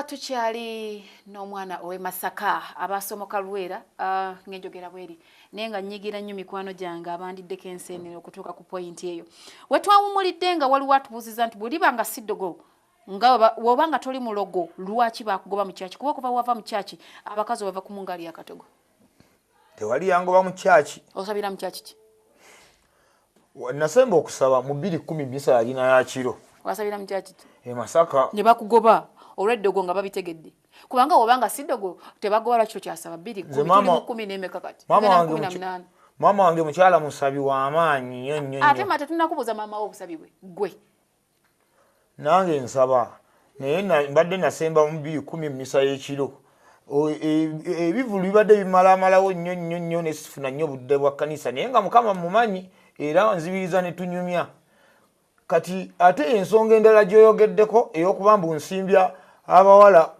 Tukyali n'omwana owe Masaka abasomoka Lwera ngenjogera bweri nenga nyigira nnyo mikwano gyange abandiddeko enseenene okutuuka ku point eyo wetwawumulidde nga waliwo atubuuziza nti bw'olibanga siddogo nga wobanga toli mulogo lwaki bakugoba mu kyaki kuba okuva wava mu kyaki abakazi bava ku mungali yakatogo tewali yangoba mu kyaki osabira mu kyaki ki nasemba okusaba mu 210 misa yalina ya kiro wasabira mu kyaki e Masaka ne bakugoba olweddogo nga babitegedde kubanga wobanga siddogo tebagoba kyo kyasaba 210 n'emekakati mama wange mukyala musabi wa amaanyi nnyo ate mate tunakubuza mama wo obusabibwe gwe nange nsaba naye mbadde nasemba mu 210 misa y'ekiro ebivulu bibadde bimalamalawo nnyo nesifuna nnyo budde bwa kanisa naye nga Mukama mumanyi era nzibiriza ne tunyumya kati ate ensonga endala gyoyogeddeko ey'okuba mbu nsimbya abawala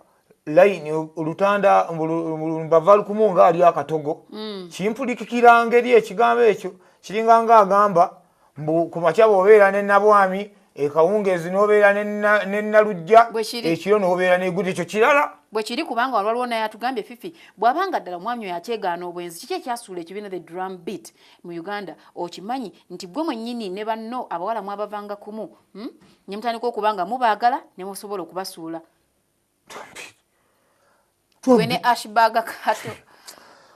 line olutanda mbava lukumu nga ali akatogo kimpulikikira ngeri ekigambo ekyo kiringa nga agamba mbu ku makya bw'obeera ne Nabwami ekawungeezi n'obeera ne Nalujja ekiro n'obeera n'eggulu ekyo kirala bwe kiri kubanga waliwo naye atugambye FIFI bw'abanga ddala omwami oyo akyegaana obwenzi kiki ekyasuula ekibiina the drum beat mu Uganda okimanyi nti gwe mwennyini ne banno abawala mwabavanga kumu ne mutandika okubanga mubaagala ne musobola okubasuula gwe ne ashbaga kato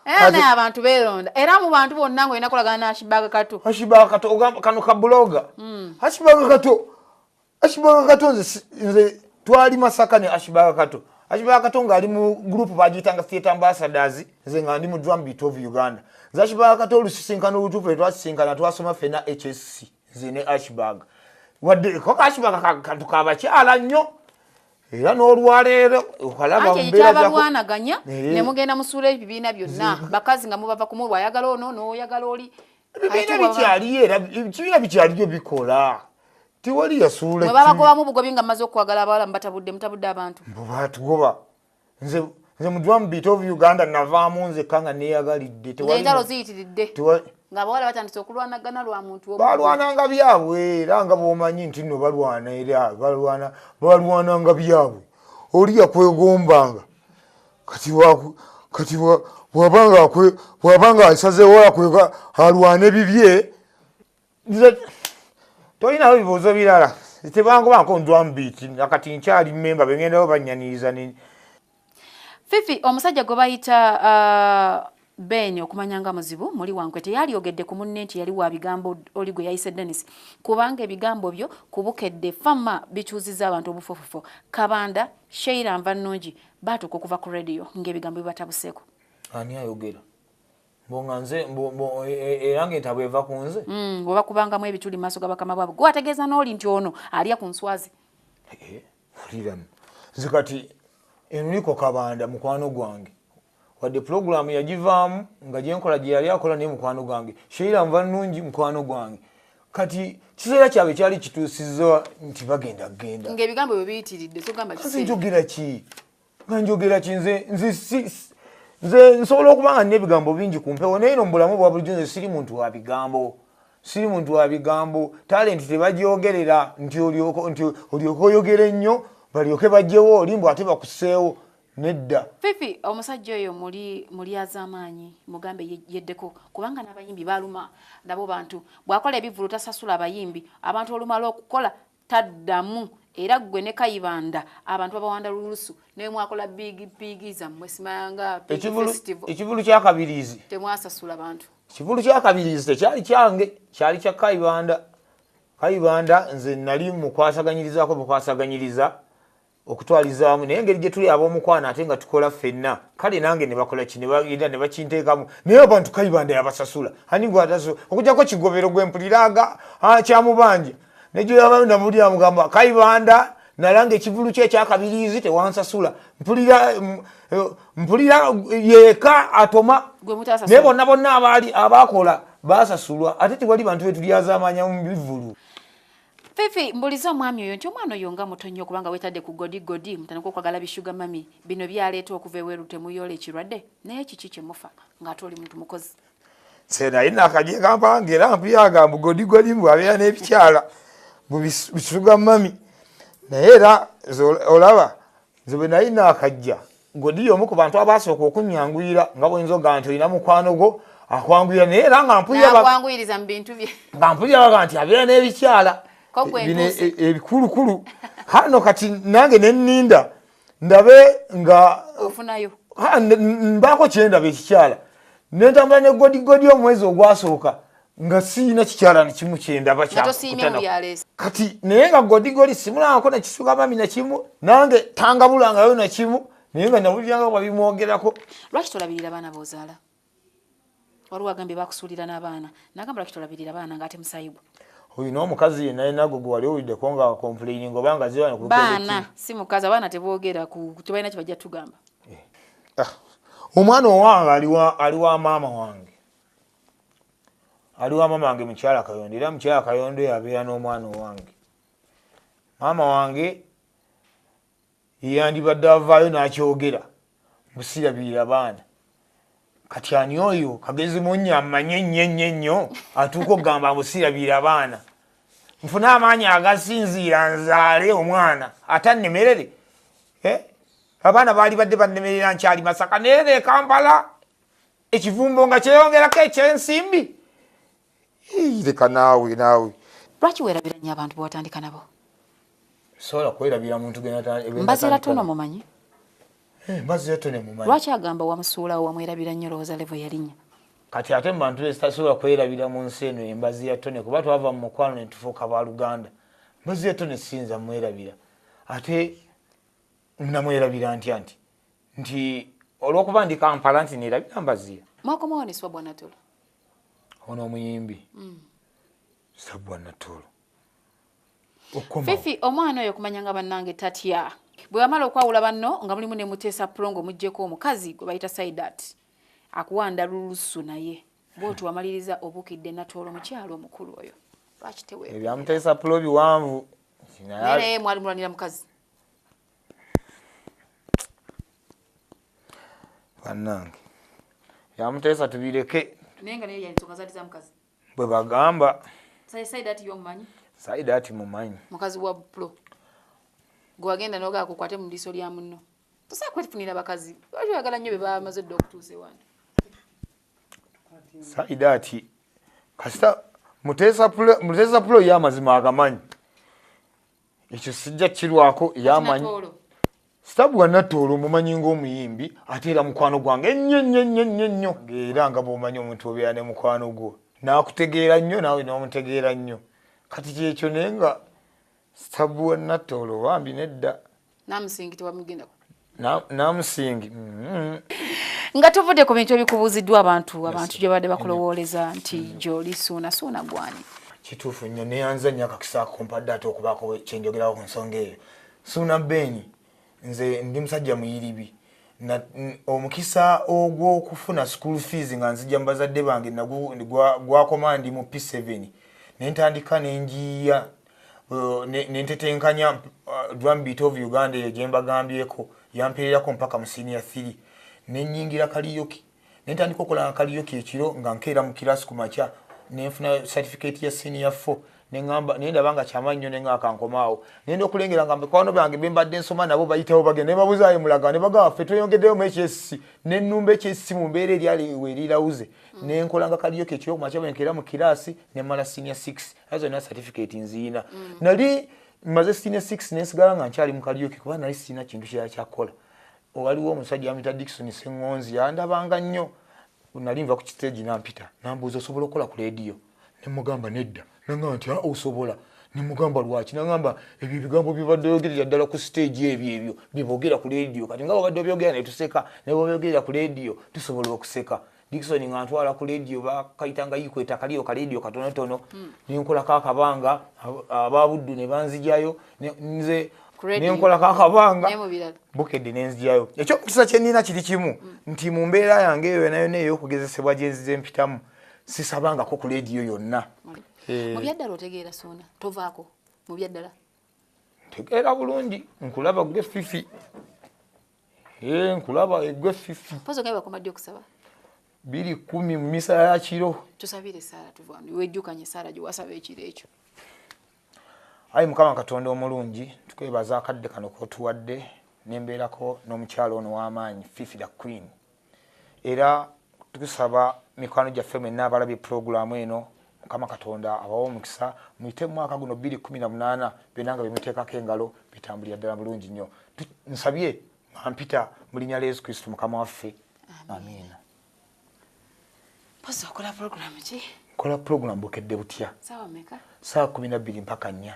naye abantu beeronda era mu bantu bonna nga olina kolagana ne ashbaga kato ogamba kano ka bloga ashbaga kato nze twali Masaka ne ashbaga kato nga ali mu group bagiyitanga theatre ambassadors nze nga ndi mu drum beat of Uganda nze ashbaga kato olusisinkana olutuufu twasisinkana twasoma fena HSC nze ne ashbaga wadde ko ashbaga kato kabakyala nnyo era n'olwaleero okalaba mbeera balwanaganya ne mugenda musuula ebibiina byonna bakazi nga mubava kumu wayagala ono n'oyagala oli ebibiina bikyaliyo era ebibiina bikyaliyo bikola tewali yasuula mwe babagobamu bugobi nga mmaze okwagala abawala mutabudde abantu batugoba nze mu drum beat of Uganda navaamu nzekka nga neeyagalidde entalo ziyitiridde ng'abawala batandise okulwanagana lwa muntu balwananga byabwe era nga bw'omanyi nti nno balwana era balwananga byabwe oli yakwegombanga kati bw'abanga asazeewo yakwega alwane bibye tolinawo bibuuzo birala tebangobanko drum beat akati nkyali memba bengendawo bannyaniriza FIFI omusajja gwe bayita Ben okumanyanga muzibu muli wankwe teyalyogedde ku munne nti yali wa bigambo oli gwe yayise Dennis kubanga ebigambo byo ku Bukedde fama bikyuziza abantu obufofofo Kabanda Sheila Nvanungi batuuka okuva ku radio ng'ebigambo bibatabuseeko ani ayogera mbonga nze erange ntabwe eva ku nze oba kubangamu ebituli maaso ga bakama bwabwe gwe ategeeza n'oli nti ono alya ku nswazi oliramu nze kati Enrico Kabanda mukwano gwange wadde program yagivaamu nga gyenkola gye yali akola naye mukwano gwange Sheila Nvanungi mukwano gwange kati kiseera kyabwe kyali kituusizza nti bagenda ng'ebigambo bwe biyitiridde sogamba kiseera njogera ki nze nsobola okuba nga n'ebigambo bingi ku mpewo naye no mu bulamu bwa bulijjo nze siri muntu wa bigambo talenti tebagyogerera nti olyoke oyogere nnyo balyoke bajjewo olimbu ate bakuseewo nedda FIFI omusajja oyo muli az'amaanyi mugambe yeddeko kubanga n'abayimbi baluma nabo bantu bw'akola ebivulu tasasula abayimbi abantu olumala okukola taddamu era gwe ne Kayibanda abantu babawanda lulusu naye mwakola big zammwe simayanga festival ekivulu kyakabirizi temwasasula abantu ekivulu kyakabirizi tekyali kyange kyali kya Kayibanda nze nali mukwasaganyirizaako bukwasaganyiriza okutwalizaamu naye engeri gye tuli ab'omukwano ate nga tukola ffenna kale nange ne bakola ki ne bagenda ne bakinteekamu naye abantu Kayibanda yabasasula ani gwe atasula okugyako kigobero gwe mpuliraga kyamubanja nejulaba namuli amugamba Kayibanda nalanga ekivulu kye ekyakabirizi tewansasula mpulira yeka atoma naye bonna abaali abakola basasulwa ate tewali bantu betulyazaamanya mu bivulu FIFI mbuliza omwami oyo nti omwana oyo nga muto nnyo kubanga wetadde ku godi mutandika okwagala bishuga mami bino byaleeta okuva eweeru temuyoola ekirwadde naye kiki kyemufa ng'ate oli muntu mukozi senaye nakaje kampange era mpiyaga mbu godi mbu abeera n'ebikyala bishuga mami naye era olaba nze bwe nali naakajja godi omu ku bantu abasooka okunyanguyira nga bwenzoga nti olina mukwano gwo akwanguyira naye era nga mpulira mu bintu bye nga mpulira baga nti abeera n'ebikyala ebikulukulu hano kati nange nenninda ndabe nga ofunayo mbaako kyendaba ekikyala nentambula ne godi omwezi ogwasooka nga siina kikyala nekimu kyendaba kati naye nga godi simulangako nekisuka mami nakimu nange tangabulangayo nakimu naye nga nawuliranga babimwogerako. Lwaki tolabirira abaana b'ozaala? Waliwo agambye bakusuulira n'abaana nagamba lwaki tolabirira abaana ng'ate musayibwa? Oyina omukazi yenna yenago gwe wali owuliddeko nga complaining obanga ziwana baana si mukazi abaana teboogera tebalina kye bajja tugamba. Omwana owange ali wa maama wange mukyala Kayondo era mukyala Kayondo yabeera n'omwana owange. Maama wange yandibadde avaayo n'akyogera busirabirira baana kati ani oyo kagezi munnya amanye nnyo atuuka okugamba busirabirira baana nfuna amaanyi agasinziira nzaale omwana atannemerere. Abaana baali badde bannemerera nkyali Masaka naye ne Kampala ekivumbo nga kyeyongerako ekyensimbi. Leka naawe lwaki weerabira nnyo abantu bw'otandika nabo? Sobola kwerabira muntu Mbaziira tono mumanyi? Mbaziira tono mumanyi. Lwaki agamba wamusuulawo wamwerabira nnyo lowooza levo yalinnya? Kati ate mu bantu tasobola kwerabira mu nsi eno Mbaziira tone kuba twava mu mukwano ne tufuuka baaluganda. Mbaziira tone sinza mwerabira ate namwerabira ntya nti olw'okuba ndi Kampala nti neerabira Mbaziira. Mwakomawo ne Ssabwa Natolo? Ono omuyimbi Ssabwa Natolo. Fifi omwana oyo kumanya nga bannange tatya bwe wamala okwawula banno nga mulimu ne Muteesa Pulongo mujjeko omukazi gwe bayita Saidat akuwanda lulusu naye bw'oti wamaliriza obukidde Natolo mukyalo omukulu oyo. Lwaki teweerabira? Ebya Muteesa Pulo biwanvu naye mwali mulwanira mukazi bannange ya Muteesa tubireke naye nga naye yensonga zaali za mukazi bwe bagamba. Saidat y'omumanyi? Saidat mumanyi mukazi wa Pulo gwe wagenda n'ogaa kukwate mu liiso lya munno. Tosobola kwefunira bakazi lwaki oyagala nnyo be bamaze dda okutuusa ewange. Saidat kasita Muteesa Pulo y'amazima agamanyi ekyo sijja kirwako y'amanyi. Ssabwa Natolo mumanyi ng'omuyimbi ate era mukwano gwange nnyo era nga bw'omanyi omuntu obeera ne mukwano gwo n'akutegeera nnyo naawe n'omutegeera nnyo kati kyekyo naye nga Ssabwa Natolo bambi nedda namusingi tewamugendako namusingi nga tuvudde ku bintu ebikubuuziddwa abantu gye badde bakulowooleza nti gy'oli suuna gwani. Kituufu nnyo neyanza nnyo akakisaako mpadde ate okubaako kyenjogerawo ku nsonga eyo. Suuna BEN nze ndi musajja muyiribi omukisa ogw'okufuna school fees nga nzijja mu bazadde bange gwakoma ndi mu P7 nentandika nenjiya nentetenkanya Drumbeat of Uganda eyo gye mbagambyeko yampeererako mpaka mu senior 3 nenyingira karaoke nentandika okola karaoke ekiro nga nkeera mu kirasi ku makya nenfuna certificate ya senior 4 nengamba nenda banga chamanyo nenga kankomaawo nenda okulengera ngambe kwano bange bembadde nsoma nabo bayitawo bagende babuzaye mulaga ne baga ffe toyongeddeyo mu HS nennumba HS mu mbeere eryali weerirauze nenkolanga karaoke ekiro macha benkera mu kirasi ne mala senior 6 azo na certificate nziina nali maze senior 6 nensigala nga nkyali mu karaoke kuba nali sina kintu kyakola waliwo omusajja amita Dickson Sengonzi yandabanga nnyo nalimva ku stage nampita nambuuza osobola okukola ku radio nemugamba nedda nanga nti osobola nemugamba lwaki nangamba ebyo bigambo bibadde yogerera ddala ku stage ebyo bibogera ku radio kati nga babadde byogera ne tuseka ne bobyogera ku radio tusobola okuseka Dickson nga ntwala ku radio bakayitanga yikweta kaliyo ka radio katonotono nenkola kakabanga ababuddu ne banzijayo nze nenkola kakabanga bukedde nenzijjayo ekyo kisa kyenina kiri kimu nti mu mbeera yange eyo nayo ey'okugezesebwa gye nzize mpitamu sisabangako ku radio yonna. Mu byaddala otegeera Suuna tovaako mu byaddala? Ntegeera bulungi nkulaba gwe FIFI nkulaba gwe FIFI pozo nga bakomadde okusaba 2:10 mu misa ya kiro tusabire Saara tuvaamu wejjukanye Saara gye wasaba ekiro ekyo. Ayi Mukama Katonda omulungi tukwebaza akadde kano k'otuwadde nembeerako n'omukyalo ono w'amaanyi FIFI the Queen. Era tukusaba mikwano gyaffe mwenna abalabye puroguramu eno, Mukama Katonda abawa omukisa muyite mu mwaka guno 2018 byonna nga bemuteekako engalo bitambulira ddala bulungi nnyo. Nsabye mpita mu linnya lya Yesu Kristo Mukama waffe. Amiina. Poso okola puroguramu ki? Kola puroguramu Bukedde butya? Sawa meka? Saa 12 mpaka 4.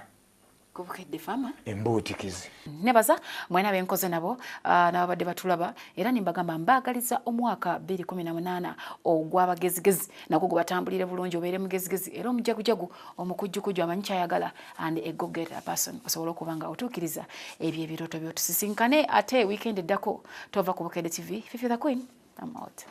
Ku Bukedde fama? Embuutikizi. Nebaza mwena benkoze nabo n'abadde batulaba era nimbagamba mbaagaliza omwaka 2018 ogw'abagezigezi nagwo gubatambulire bulungi obeere mugezigezi era omujagujagu omukujjukujju amanyi kyayagala and a go-getter person osobola okuba nga otuukiriza ebyo ebirooto by'otusisinkane ate weekend eddako tova ku Bukedde TV. FIFI the Queen, I'm out.